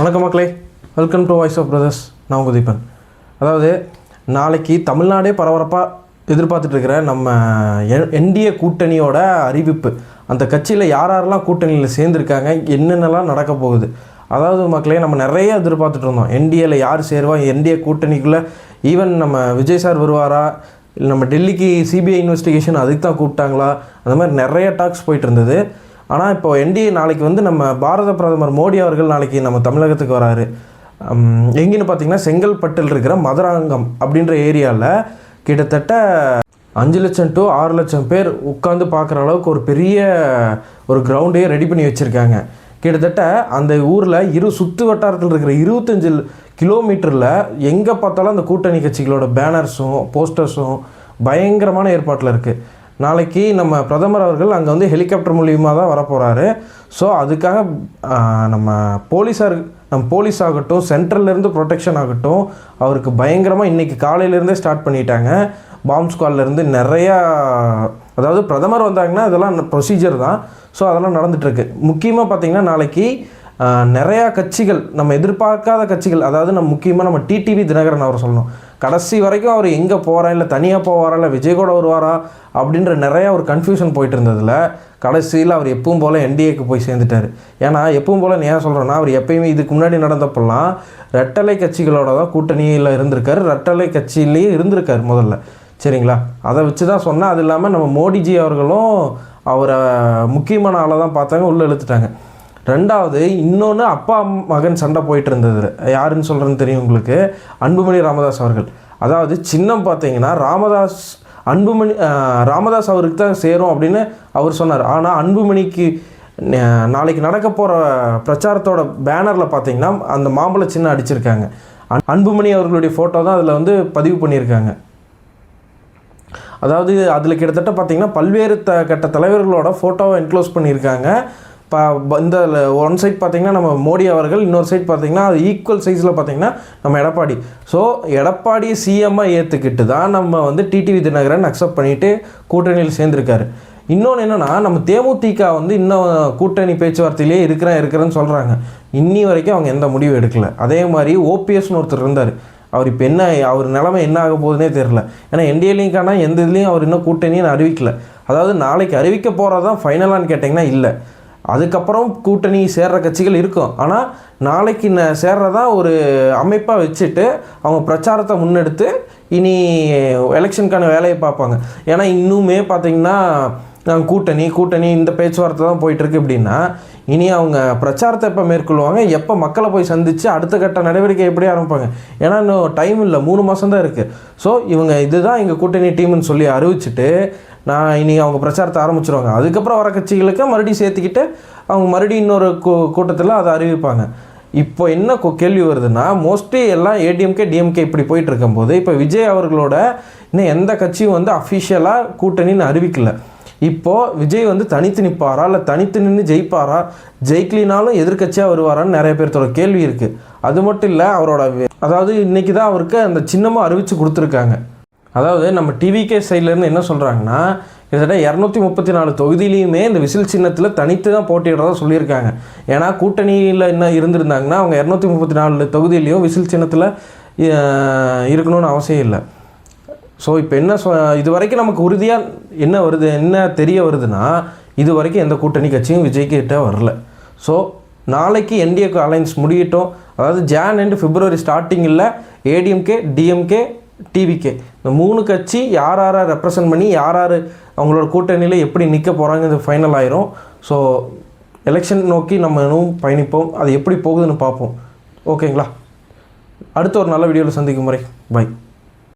வணக்கம் மக்களே, welcome to voice of brothers. நான் உங்கள் தீபன். அதாவது நாளைக்கு தமிழ்நாடே பரபரப்பாக எதிர்பார்த்துட்ருக்கிற நம்ம என்டிஏ கூட்டணியோட அறிவிப்பு. அந்த கட்சியில் யாரெல்லாம் கூட்டணியில் சேர்ந்துருக்காங்க, என்னென்னலாம் நடக்க போகுது. அதாவது மக்களே, நம்ம நிறைய எதிர்பார்த்துட்டு இருந்தோம். என்டிஏவில் யார் சேருவா, என்டிஏ கூட்டணிக்குள்ளே ஈவன் நம்ம விஜய் சார் வருவாரா, இல்லை நம்ம டெல்லிக்கு சிபிஐ இன்வெஸ்டிகேஷன் அதுக்கு தான் கூப்பிட்டாங்களா, அந்த மாதிரி நிறைய டாக்ஸ் போயிட்டு இருந்தது. ஆனால் இப்போ என்டிஏ நாளைக்கு நம்ம பாரத பிரதமர் மோடி அவர்கள் நாளைக்கு நம்ம தமிழகத்துக்கு வராரு. எங்கேன்னு பார்த்தீங்கன்னா செங்கல்பட்டில் இருக்கிற மதுராங்கம் அப்படின்ற ஏரியாவில் கிட்டத்தட்ட 5 லட்சம் to 6 லட்சம் பேர் உட்காந்து பார்க்குற அளவுக்கு ஒரு பெரிய ஒரு கிரவுண்டையே ரெடி பண்ணி வச்சுருக்காங்க. கிட்டத்தட்ட அந்த ஊரில் சுற்று வட்டாரத்தில் இருக்கிற 25 கிலோமீட்டரில் எங்கே பார்த்தாலும் அந்த கூட்டணி கட்சிகளோட பேனர்ஸும் போஸ்டர்ஸும் பயங்கரமான ஏற்பாட்டில் இருக்குது. நாளைக்கு நம்ம பிரதமர் அவர்கள் அங்கே ஹெலிகாப்டர் மூலியமாக தான் வரப்போகிறாரு. ஸோ அதுக்காக நம்ம போலீஸ் ஆகட்டும், சென்ட்ரல்லேருந்து ப்ரொடெக்ஷன் ஆகட்டும், அவருக்கு பயங்கரமாக இன்றைக்கி காலையிலேருந்தே ஸ்டார்ட் பண்ணிட்டாங்க. பாம்ப் ஸ்குவாட்லேருந்து நிறையா, அதாவது பிரதமர் வந்தாங்கன்னா இதெல்லாம் ப்ரொசீஜர் தான். ஸோ அதெல்லாம் நடந்துகிட்ருக்கு. முக்கியமாக பார்த்திங்கன்னா நாளைக்கு நிறையா கட்சிகள், நம்ம எதிர்பார்க்காத கட்சிகள், அதாவது முக்கியமாக நம்ம டிடிவி தினகரன் அவர் சொல்லணும். கடைசி வரைக்கும் அவர் எங்கே போகிறா, இல்லை தனியாக போவாரா, இல்லை விஜய் கூட வருவாரா அப்படின்ற நிறையா ஒரு கன்ஃபியூஷன் போயிட்டு இருந்ததில் கடைசியில் அவர் எப்பவும் போல் என்டிஏக்கு போய் சேர்ந்துட்டார். ஏன்னா எப்பவும் போல் ஏன் சொல்கிறேன்னா, அவர் எப்பயுமே இதுக்கு முன்னாடி நடந்தப்பெல்லாம் ரெட்டலை கட்சிகளோட தான் கூட்டணியில் இருந்திருக்காரு, ரெட்டலை கட்சியிலேயே இருந்திருக்கார் முதல்ல. சரிங்களா, அதை வச்சு தான் சொன்னேன். அது இல்லாமல் நம்ம மோடிஜி அவர்களும் அவரை முக்கியமான ஆளை தான் பார்த்தாங்க, உள்ளே இழுத்துட்டாங்க. ரெண்டாவது இன்னொன்று, அப்பா மகன் சண்டை போயிட்டு இருந்தது. யாருன்னு சொல்கிறேன்னு தெரியும் உங்களுக்கு, அன்புமணி ராமதாஸ் அவர்கள். அதாவது சின்னம் பார்த்தீங்கன்னா ராமதாஸ் அவருக்கு தான் சேரும் அப்படின்னு அவர் சொன்னார். ஆனால் அன்புமணிக்கு நாளைக்கு நடக்க போகிற பிரச்சாரத்தோட பேனரில் பார்த்தீங்கன்னா அந்த மாம்பழ சின்னம் அடிச்சிருக்காங்க. அன்புமணி அவர்களுடைய ஃபோட்டோ தான் அதில் பதிவு பண்ணியிருக்காங்க. அதாவது அதில் கிட்டத்தட்ட பார்த்திங்கன்னா பல்வேறு கட்ட தலைவர்களோட ஃபோட்டோவை என்க்ளோஸ் பண்ணியிருக்காங்க. இப்போ இந்த ஒன் சைட் பார்த்திங்கன்னா நம்ம மோடி அவர்கள், இன்னொரு சைட் பார்த்திங்கன்னா அது ஈக்குவல் சைஸில் பார்த்திங்கன்னா நம்ம எடப்பாடி. ஸோ எடப்பாடியை சிஎம்மாக ஏற்றுக்கிட்டு தான் நம்ம டிடிவி தினகரன் அக்செப்ட் பண்ணிவிட்டு கூட்டணியில் சேர்ந்துருக்காரு. இன்னொன்று என்னென்னா, நம்ம தேமுதிக இன்னும் கூட்டணி பேச்சுவார்த்தையிலே இருக்கிறேன்னு சொல்கிறாங்க. இன்னி வரைக்கும் அவங்க எந்த முடிவும் எடுக்கலை. அதே மாதிரி ஓபிஎஸ்னு ஒருத்தர் இருந்தார். அவர் இப்போ அவர் நிலைமை என்ன ஆக போகுதுன்னே தெரில. ஏன்னா என்டிஏலையும் எந்த இதுலேயும் அவர் இன்னும் கூட்டணியும் அறிவிக்கலை. அதாவது நாளைக்கு அறிவிக்க போகிறது தான் ஃபைனலான்னு கேட்டிங்கன்னா இல்லை. அதுக்கப்புறம் கூட்டணி சேர்கிற கட்சிகள் இருக்கும். ஆனால் நாளைக்கு சேர்றதா ஒரு அமைப்பாக வச்சுட்டு அவங்க பிரச்சாரத்தை முன்னெடுத்து இனி எலெக்ஷனுக்கான வேலையை பார்ப்பாங்க. ஏன்னா இன்னுமே பார்த்திங்கன்னா கூட்டணி இந்த பேச்சுவார்த்தை தான் போயிட்டுருக்கு. அப்படின்னா இனி அவங்க பிரச்சாரத்தை எப்போ மேற்கொள்வாங்க, எப்போ மக்களை போய் சந்தித்து அடுத்த கட்ட நடவடிக்கை எப்படி ஆரம்பிப்பாங்க. ஏன்னா இன்னும் டைம் இல்லை, 3 மாதம் தான் இருக்குது. ஸோ இவங்க இதுதான் எங்கள் கூட்டணி டீம்னு சொல்லி அறிவிச்சிட்டு இனி அவங்க பிரச்சாரத்தை ஆரம்பிச்சிருவாங்க. அதுக்கப்புறம் வர கட்சிகளுக்கு மறுபடியும் சேர்த்துக்கிட்டு அவங்க மறுபடியும் இன்னொரு கூட்டத்தில் அதை அறிவிப்பாங்க. இப்போ என்ன கேள்வி வருதுன்னா, மோஸ்ட்லி எல்லாம் ஏடிஎம்கே டிஎம்கே இப்படி போயிட்டு இருக்கும்போது இப்போ விஜய் அவர்களோட இன்னும் எந்த கட்சியும் அஃபிஷியலாக கூட்டணின்னு அறிவிக்கலை. இப்போது விஜய் தனித்து நிற்பாரா, இல்லை தனித்து நின்று ஜெயிப்பாரா, ஜெயிக்கலினாலும் எதிர்கட்சியாக வருவாரான்னு நிறைய பேர்த்தோட கேள்வி இருக்குது. அது மட்டும் இல்லை, அதாவது இன்றைக்கி தான் அவருக்கு அந்த சின்னமாக அறிவித்து கொடுத்துருக்காங்க. அதாவது நம்ம டிவிகே சைட்லேருந்து என்ன சொல்கிறாங்கன்னா, கிட்டத்தட்ட 234 தொகுதியிலையுமே இந்த விசில் சின்னத்தில் தனித்து தான் போட்டியிடுறதா சொல்லியிருக்காங்க. ஏன்னா கூட்டணியில் என்ன இருந்திருந்தாங்கன்னா அவங்க 234 தொகுதியிலையும் விசில் சின்னத்தில் இருக்கணும்னு அவசியம் இல்லை. ஸோ இப்போ இது வரைக்கும் நமக்கு உறுதியாக என்ன தெரிய வருதுன்னா, இது வரைக்கும் எந்த கூட்டணி கட்சியும் விஜய்கிட்ட வரல. ஸோ நாளைக்கு என்டிஏக்கு அலைன்ஸ் முடியட்டும். அதாவது ஜான் அண்ட் பிப்ரவரி ஸ்டார்டிங்கில் ஏடிஎம்கே டிஎம்கே டிவிகே இந்த 3 கட்சி யார் ரெப்ரசன்ட் பண்ணி யார் அவங்களோட கூட்டணியில் எப்படி நிற்க போகிறாங்க ஃபைனல் ஆயிரும். ஸோ எலெக்ஷன் நோக்கி நம்ம இன்னும் பயணிப்போம். அது எப்படி போகுதுன்னு பார்ப்போம். ஓகேங்களா, அடுத்த ஒரு நல்ல வீடியோவில் சந்திக்கும் முறை பை.